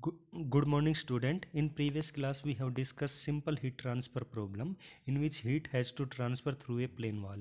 Good, good morning student. In previous class we have discussed simple heat transfer problem in which heat has to transfer through a plane wall.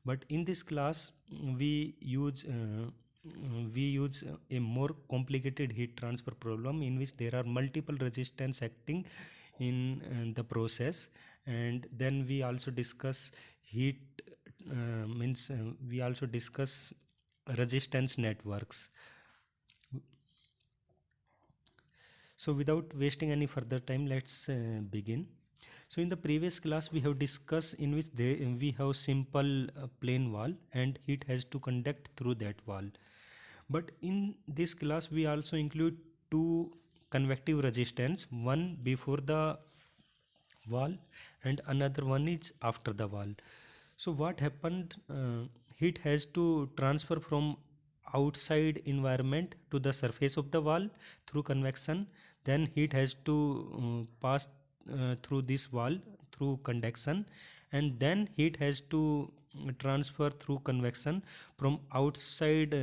But in this class we use a more complicated heat transfer problem in which there are multiple resistance acting in the process, and then we also discuss heat means we also discuss resistance networks. So without wasting any further time, let's begin. So in the previous class we have discussed in which we have simple plane wall and heat has to conduct through that wall. But in this class we also include two convective resistance, one before the wall and another one is after the wall. So what happened, heat has to transfer from outside environment to the surface of the wall through convection, then heat has to pass through this wall through conduction, and then heat has to transfer through convection from outside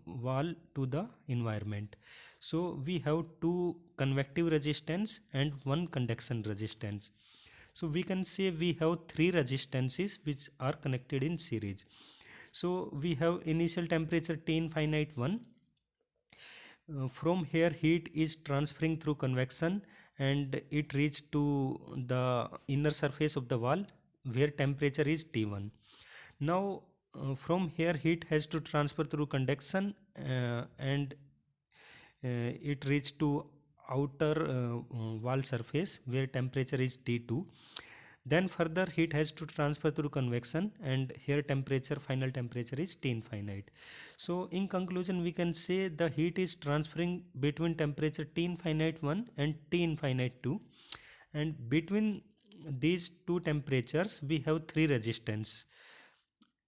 wall to the environment. So we have two convective resistance and one conduction resistance. So we can say we have three resistances which are connected in series. So we have initial temperature T infinite 1. From here heat is transferring through convection and it reached to the inner surface of the wall where temperature is T1. Now from here heat has to transfer through conduction and it reached to outer wall surface where temperature is T2. Then further heat has to transfer through convection and here temperature, final temperature is T infinite. So in conclusion we can say the heat is transferring between temperature T infinite 1 and T infinite 2, and between these two temperatures we have three resistance,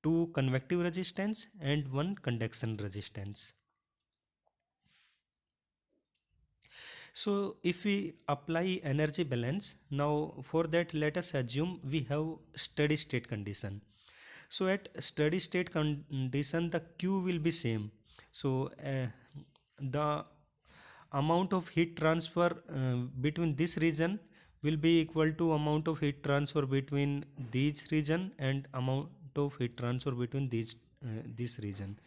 two convective resistance and one conduction resistance. So if we apply energy balance, now for that let us assume we have steady state condition. So at steady state condition the Q will be same. So the amount of heat transfer between this region will be equal to amount of heat transfer between these region and amount of heat transfer between this region.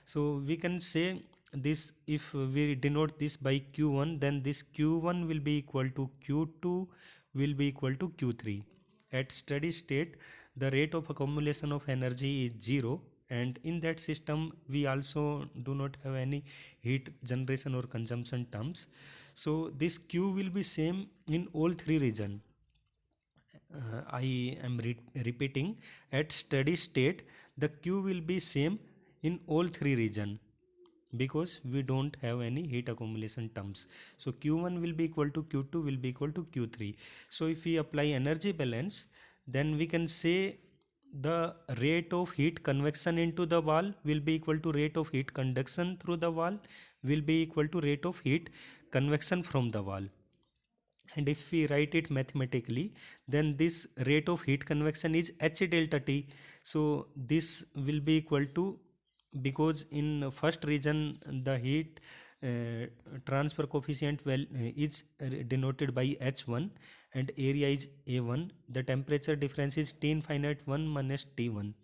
So we can say this, if we denote this by Q1, then this Q1 will be equal to Q2 will be equal to Q3. At steady state the rate of accumulation of energy is 0, and in that system we also do not have any heat generation or consumption terms. So this Q will be same in all three region. I am repeating, at steady state the Q will be same in all three region because we don't have any heat accumulation terms. So Q1 will be equal to Q2 will be equal to Q3. So if we apply energy balance, then we can say the rate of heat convection into the wall will be equal to rate of heat conduction through the wall will be equal to rate of heat convection from the wall. And if we write it mathematically, then this rate of heat convection is H delta T. So this will be equal to, because in first region the heat transfer coefficient is denoted by H1 and area is A1. The temperature difference is T infinite 1 minus T1.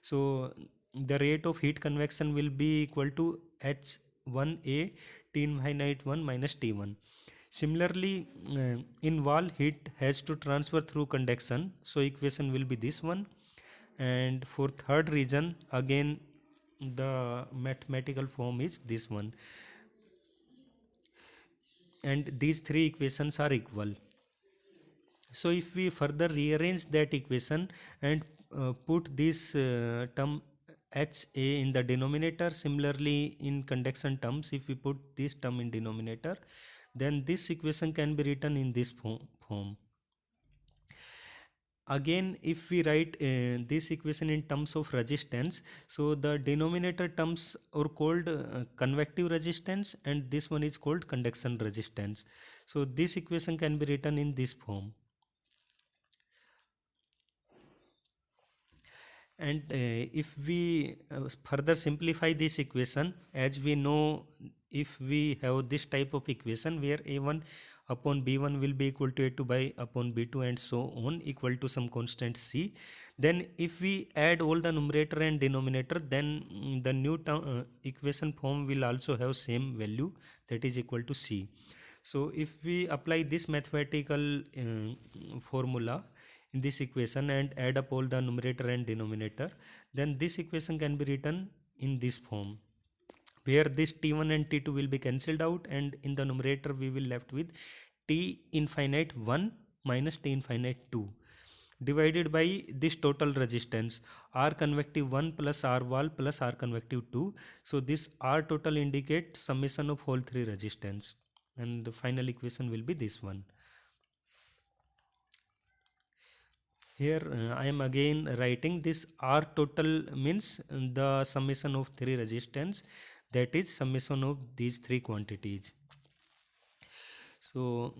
So the rate of heat convection will be equal to H1A T infinite 1 minus T1. Similarly, in wall heat has to transfer through conduction, so equation will be this one. And for third region again the mathematical form is this one, and these three equations are equal. So if we further rearrange that equation and put this term HA in the denominator, similarly in conduction terms if we put this term in denominator, then this equation can be written in this form. Again if we write this equation in terms of resistance, so the denominator terms are called convective resistance and this one is called conduction resistance. So this equation can be written in this form. And if we further simplify this equation, as we know if we have this type of equation where a1 upon b1 will be equal to a2 by upon b2 and so on equal to some constant c, then if we add all the numerator and denominator, then the new equation form will also have same value, that is equal to c. So if we apply this mathematical formula in this equation and add up all the numerator and denominator, then this equation can be written in this form, where this t1 and t2 will be cancelled out, and in the numerator we will left with t infinite 1 minus t infinite 2 divided by this total resistance R convective 1 plus R wall plus R convective 2. So this R total indicates summation of all three resistance, and the final equation will be this one. Here I am again writing this R total means the summation of three resistance, that is summation of these three quantities. So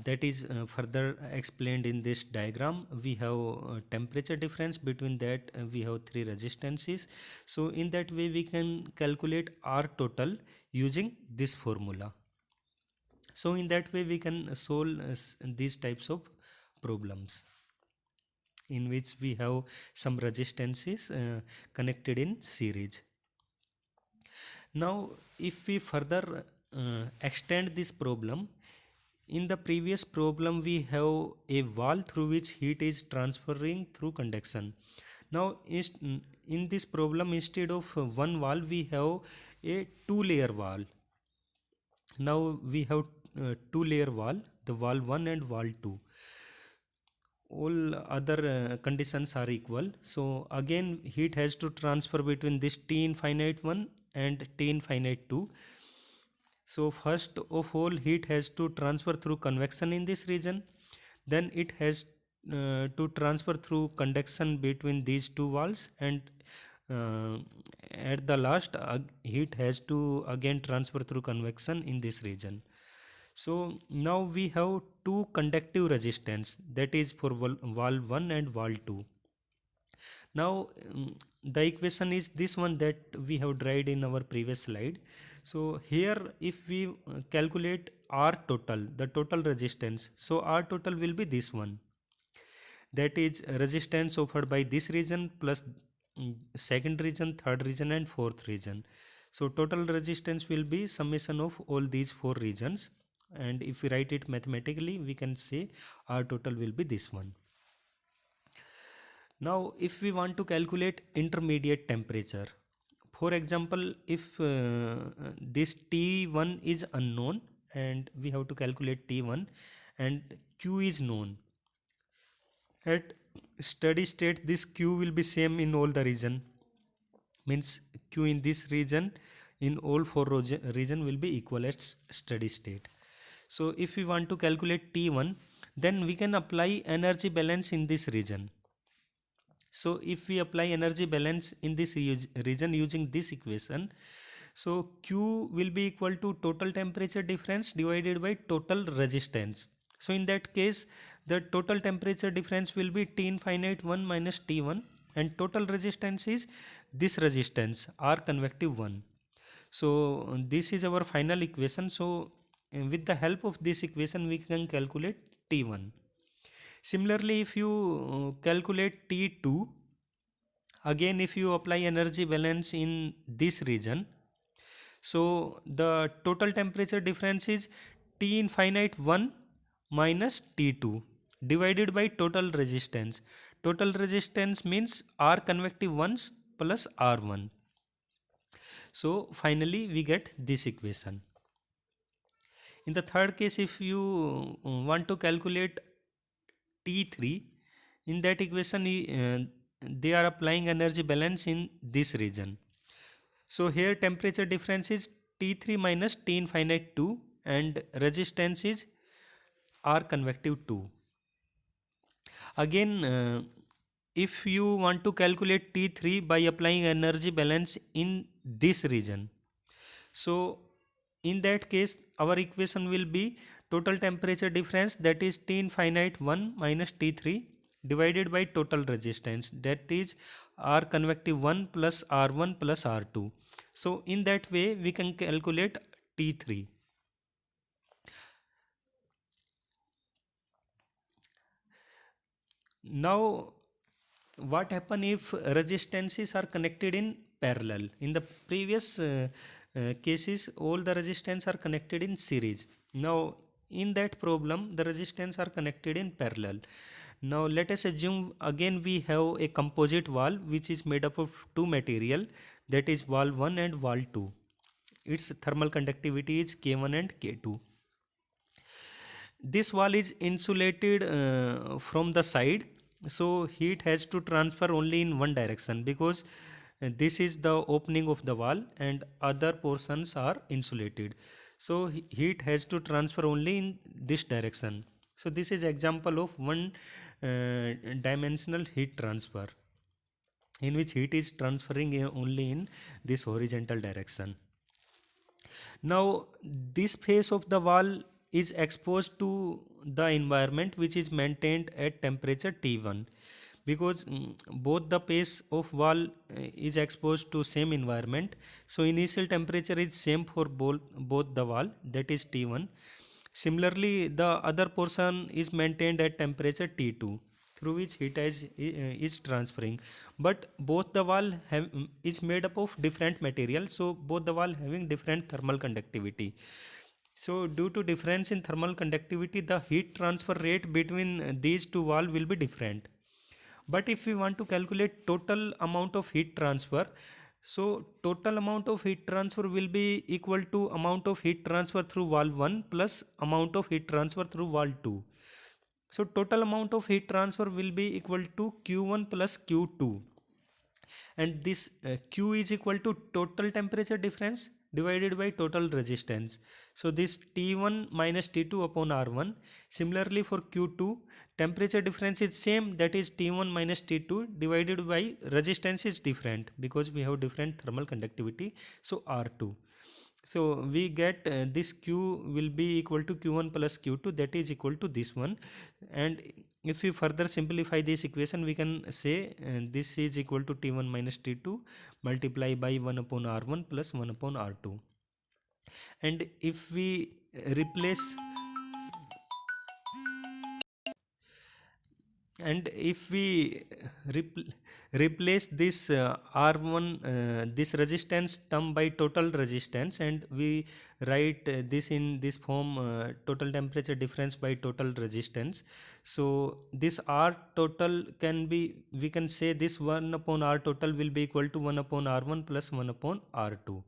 that is further explained in this diagram. We have temperature difference, between that we have three resistances. So in that way we can calculate R total using this formula. So in that way we can solve these types of problems in which we have some resistances connected in series. Now if we further extend this problem, in the previous problem we have a wall through which heat is transferring through conduction. Now in this problem, instead of one wall we have a two layer wall. Now we have two layer wall, the wall 1 and wall 2. All other conditions are equal. So again heat has to transfer between this T infinite 1 and T infinite 2. So first of all heat has to transfer through convection in this region, then it has to transfer through conduction between these two walls, and at the last heat has to again transfer through convection in this region. So now we have two conductive resistance, that is for wall 1 and wall 2. Now the equation is this one that we have tried in our previous slide. So here if we calculate R total, the total resistance, so R total will be this one, that is resistance offered by this region plus second region, third region and fourth region. So total resistance will be summation of all these four regions, and if we write it mathematically we can say R total will be this one. Now if we want to calculate intermediate temperature, for example if this T1 is unknown and we have to calculate T1 and Q is known, at steady state this Q will be same in all the region, means Q in this region in all four region will be equal at steady state. So if we want to calculate T1, then we can apply energy balance in this region. So if we apply energy balance in this region using this equation, so Q will be equal to total temperature difference divided by total resistance. So in that case the total temperature difference will be T infinite 1 minus T1, and total resistance is this resistance R convective 1. So this is our final equation. So with the help of this equation we can calculate T1. Similarly if you calculate T2, again if you apply energy balance in this region, so the total temperature difference is T infinite 1 minus T2 divided by total resistance. Total resistance means R convective 1 plus R1. So finally we get this equation. In the third case, if you want to calculate T3, in that equation they are applying energy balance in this region. So here temperature difference is T3 minus T infinite 2 and resistance is R convective 2. Again if you want to calculate T3 by applying energy balance in this region, so in that case our equation will be total temperature difference, that is T infinite 1 minus T3 divided by total resistance, that is R convective 1 plus R1 plus R2. So in that way we can calculate T3. Now what happen if resistances are connected in parallel? In the previous cases all the resistance are connected in series. Now in that problem the resistance are connected in parallel. Now let us assume again we have a composite wall which is made up of two material, that is wall 1 and wall 2. Its thermal conductivity is K1 and K2. This wall is insulated from the side, so heat has to transfer only in one direction, because this is the opening of the wall and other portions are insulated, so heat has to transfer only in this direction. So this is example of one dimensional heat transfer, in which heat is transferring only in this horizontal direction. Now this face of the wall is exposed to the environment which is maintained at temperature T1, because both the face of wall is exposed to same environment, so initial temperature is same for both the wall, that is T1. Similarly the other portion is maintained at temperature T2, through which heat is transferring, but both the wall is made up of different material, so both the wall having different thermal conductivity. So due to difference in thermal conductivity, the heat transfer rate between these two wall will be different. But if we want to calculate total amount of heat transfer, so total amount of heat transfer will be equal to amount of heat transfer through wall 1 plus amount of heat transfer through wall 2. So total amount of heat transfer will be equal to Q1 plus Q2, and this Q is equal to total temperature difference divided by total resistance. So this T1 minus T2 upon R1. Similarly for Q2, temperature difference is same, that is T1 minus T2 divided by resistance is different, because we have different thermal conductivity, so R2. So we get this Q will be equal to Q1 plus Q2, that is equal to this one. And if we further simplify this equation, we can say this is equal to T1 minus T2 multiply by 1 upon R1 plus 1 upon R2. And if we replace and if we replace this R1 this resistance term by total resistance, and we write this in this form, total temperature difference by total resistance, so this R total can be, we can say this 1 upon R total will be equal to 1 upon R1 plus 1 upon R2.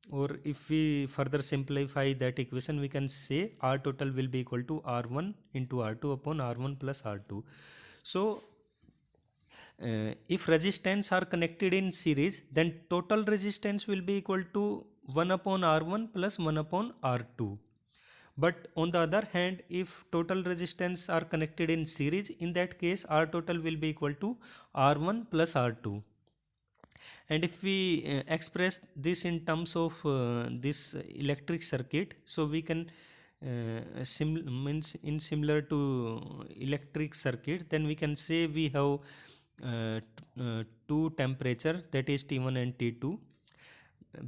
Or if we further simplify that equation, we can say R total will be equal to R1 into R2 upon R1 plus R2. So if resistance are connected in series, then total resistance will be equal to 1 upon R1 plus 1 upon R2. But on the other hand, if total resistance are connected in series, in that case R total will be equal to R1 plus R2. And if we express this in terms of this electric circuit, so we can means in similar to electric circuit, then we can say we have two temperature, that is T1 and T2.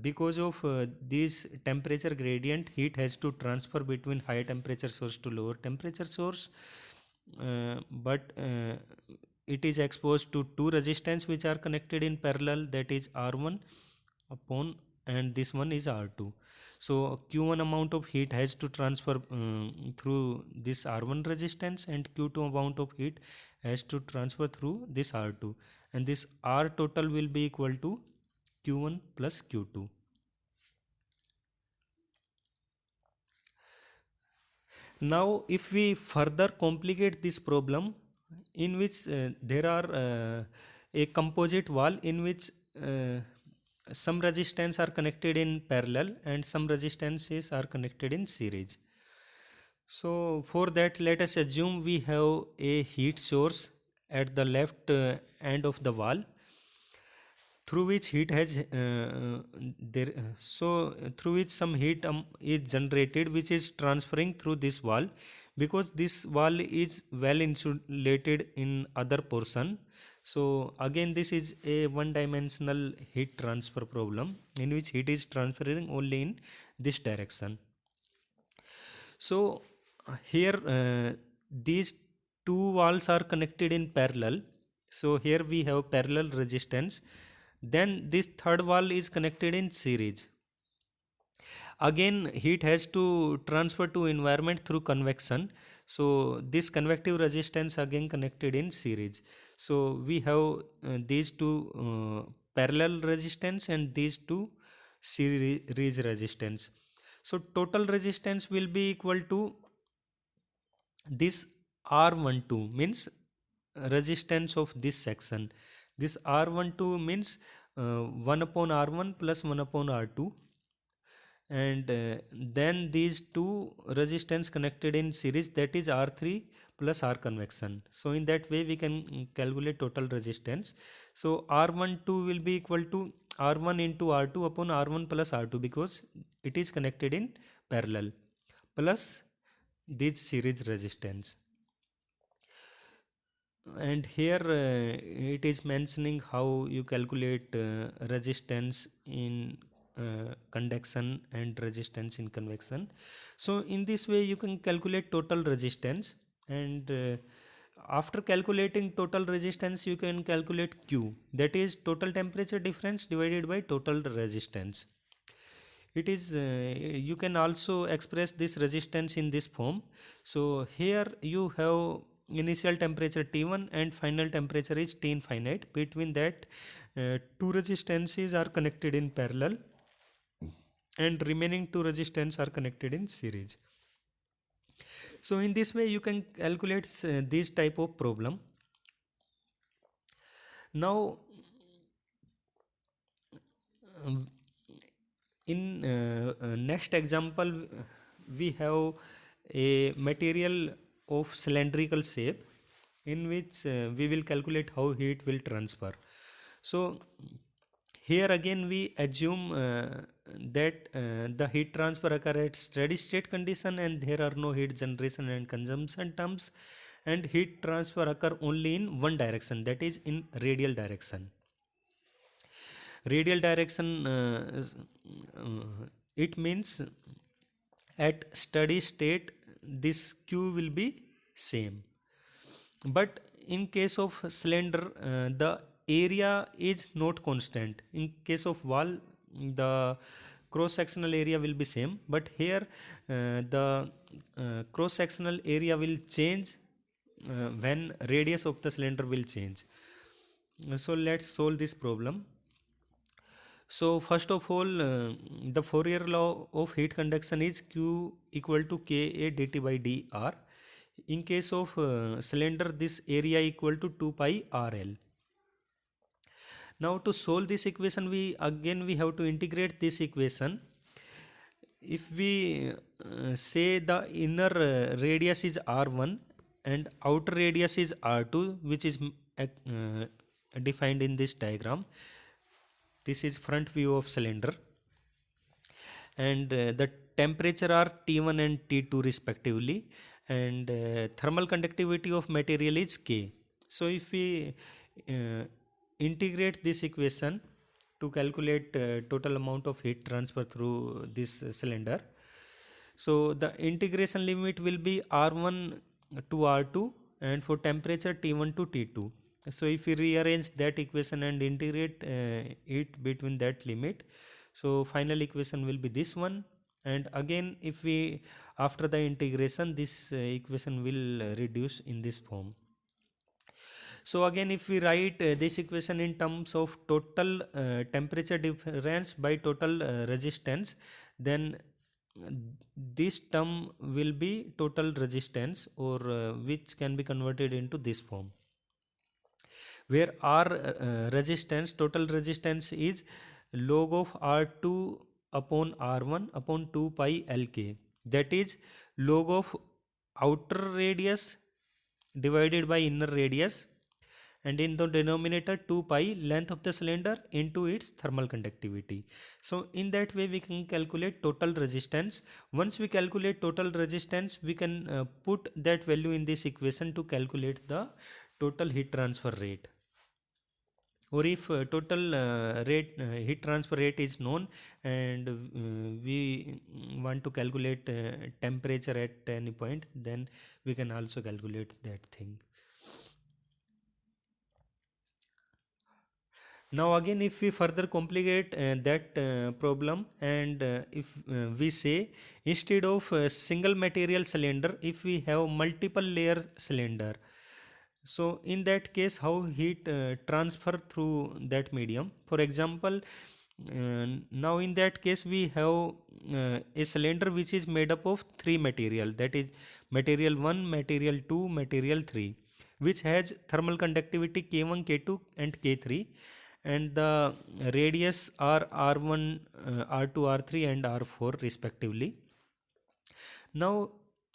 Because of this temperature gradient, heat has to transfer between higher temperature source to lower temperature source, but it is exposed to two resistance which are connected in parallel, that is R1 upon, and this one is R2. So Q1 amount of heat has to transfer through this R1 resistance, and Q2 amount of heat has to transfer through this R2, and this R total will be equal to Q1 plus Q2. Now if we further complicate this problem, in which there are a composite wall in which some resistance are connected in parallel and some resistances are connected in series. So for that, let us assume we have a heat source at the left end of the wall. through which heat has there through which some heat is generated, which is transferring through this wall, because this wall is well insulated in other portion. So again this is a one dimensional heat transfer problem in which heat is transferring only in this direction. So here these two walls are connected in parallel. So here we have parallel resistance. Then this third wall is connected in series. Again heat has to transfer to environment through convection. So this convective resistance again connected in series. So we have these two parallel resistance and these two series resistance. So total resistance will be equal to this R12 means resistance of this section. This R12 means 1 upon R1 plus 1 upon R2, and then these two resistance connected in series, that is R3 plus R convection. So in that way we can calculate total resistance. So R12 will be equal to R1 into R2 upon R1 plus R2, because it is connected in parallel, plus this series resistance. And here it is mentioning how you calculate resistance in conduction and resistance in convection. So in this way you can calculate total resistance, and after calculating total resistance you can calculate Q, that is total temperature difference divided by total resistance. It is you can also express this resistance in this form. So here you have initial temperature T1 and final temperature is T infinite. Between that two resistances are connected in parallel and remaining two resistance are connected in series. So in this way you can calculate this type of problem. Now um, in next example we have a material of cylindrical shape in which we will calculate how heat will transfer. So here again we assume that the heat transfer occur at steady state condition and there are no heat generation and consumption terms, and heat transfer occur only in one direction, that is in radial direction. Radial direction it means at steady state this Q will be same, but in case of cylinder the area is not constant. In case of wall the cross sectional area will be same, but here the cross sectional area will change when radius of the cylinder will change. So let's solve this problem. So first of all, the Fourier law of heat conduction is Q equal to Ka dt by dr. In case of cylinder, this area equal to 2 pi RL. Now to solve this equation, we have to integrate this equation. If we say the inner radius is R1 and outer radius is R2, which is defined in this diagram. This is front view of cylinder, and the temperature are T1 and T2 respectively, and thermal conductivity of material is K. So if we integrate this equation to calculate total amount of heat transfer through this cylinder, so the integration limit will be R1 to R2 and for temperature T1 to T2. So if we rearrange that equation and integrate it between that limit, so final equation will be this one, and again if we after the integration this equation will reduce in this form. So again if we write this equation in terms of total temperature difference by total resistance, then this term will be total resistance, or which can be converted into this form, where R resistance, total resistance is log of R2 upon R1 upon 2 pi Lk, that is log of outer radius divided by inner radius, and in the denominator 2 pi length of the cylinder into its thermal conductivity. So in that way we can calculate total resistance. Once we calculate total resistance, we can put that value in this equation to calculate the total heat transfer rate. Or if total heat transfer rate is known, and we want to calculate temperature at any point, then we can also calculate that thing. Now again, if we further complicate that problem, and if we say, instead of a single material cylinder, if we have multiple layer cylinder, so in that case how heat transfer through that medium. For example, now in that case we have a cylinder which is made up of three material, that is material 1, material 2, material 3, which has thermal conductivity K1, K2 and K3, and the radius are R1, R2, R3 and R4 respectively. Now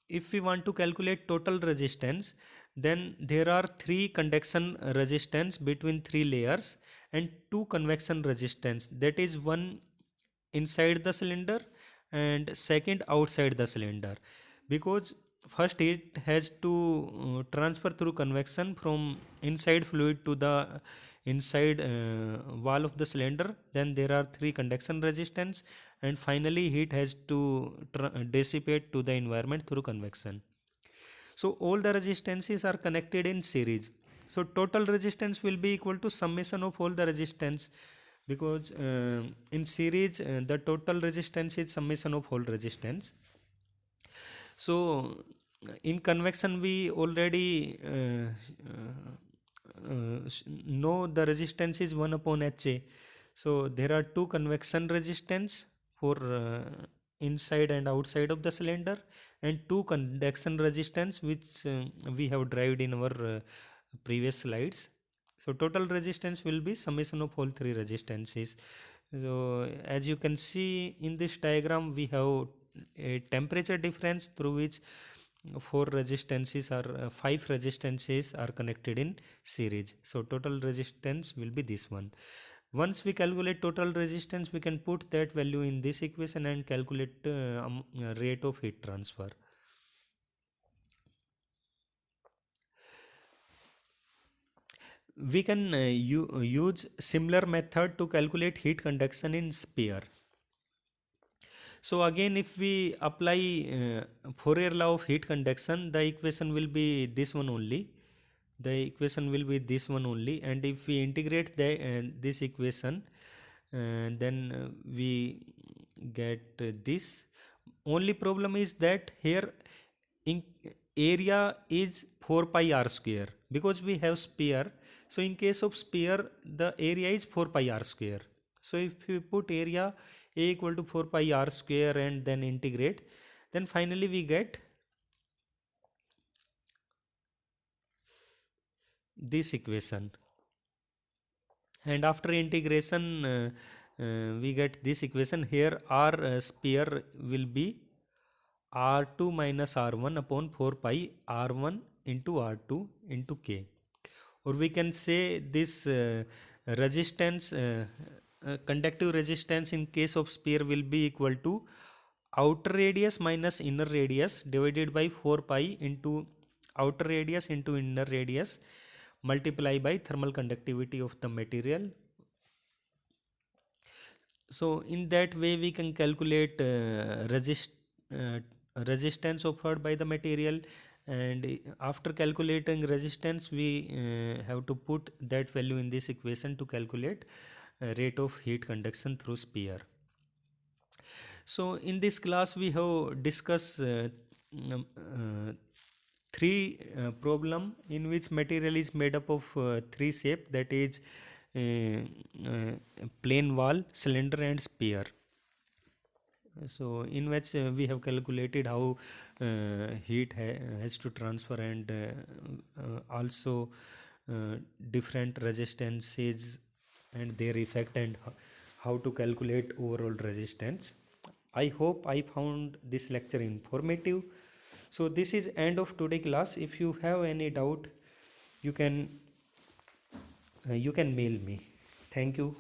if we want to calculate total resistance, then there are three conduction resistance between three layers and two convection resistance, that is one inside the cylinder and second outside the cylinder, because first it has to transfer through convection from inside fluid to the inside wall of the cylinder. Then there are three conduction resistance, and finally heat has to dissipate to the environment through convection. So all the resistances are connected in series. So total resistance will be equal to summation of all the resistance, because in series the total resistance is summation of all resistance. So in convection we already know the resistance is 1 upon HA. So there are two convection resistance for inside and outside of the cylinder, and two conduction resistance which we have derived in our previous slides. So total resistance will be summation of all three resistances. So as you can see in this diagram, we have a temperature difference through which four resistances or five resistances are connected in series. So total resistance will be this one. Once we calculate total resistance, we can put that value in this equation and calculate rate of heat transfer. We can use similar method to calculate heat conduction in sphere. So again, if we apply Fourier law of heat conduction, the equation will be this one only. The equation will be this one only, and if we integrate this equation, then we get this. Only problem is that here in area is 4 pi r square, because we have sphere. So in case of sphere, the area is 4 pi r square. So if you put area A equal to 4 pi r square and then integrate, then finally we get this equation. And after integration we get this equation. Here r sphere will be r2 minus r1 upon 4 pi r1 into r2 into k. Or we can say this resistance, conductive resistance in case of sphere will be equal to outer radius minus inner radius divided by 4 pi into outer radius into inner radius multiply by thermal conductivity of the material. So in that way we can calculate uh, resistance offered by the material, and after calculating resistance we have to put that value in this equation to calculate rate of heat conduction through sphere. So in this class we have discussed three problem in which material is made up of three shape, that is plane wall, cylinder and sphere. So in which we have calculated how has to transfer, and also different resistances and their effect, and how to calculate overall resistance. I hope I found this lecture informative. So this is end of today class. If you have any doubt, you can you can mail me. Thank you.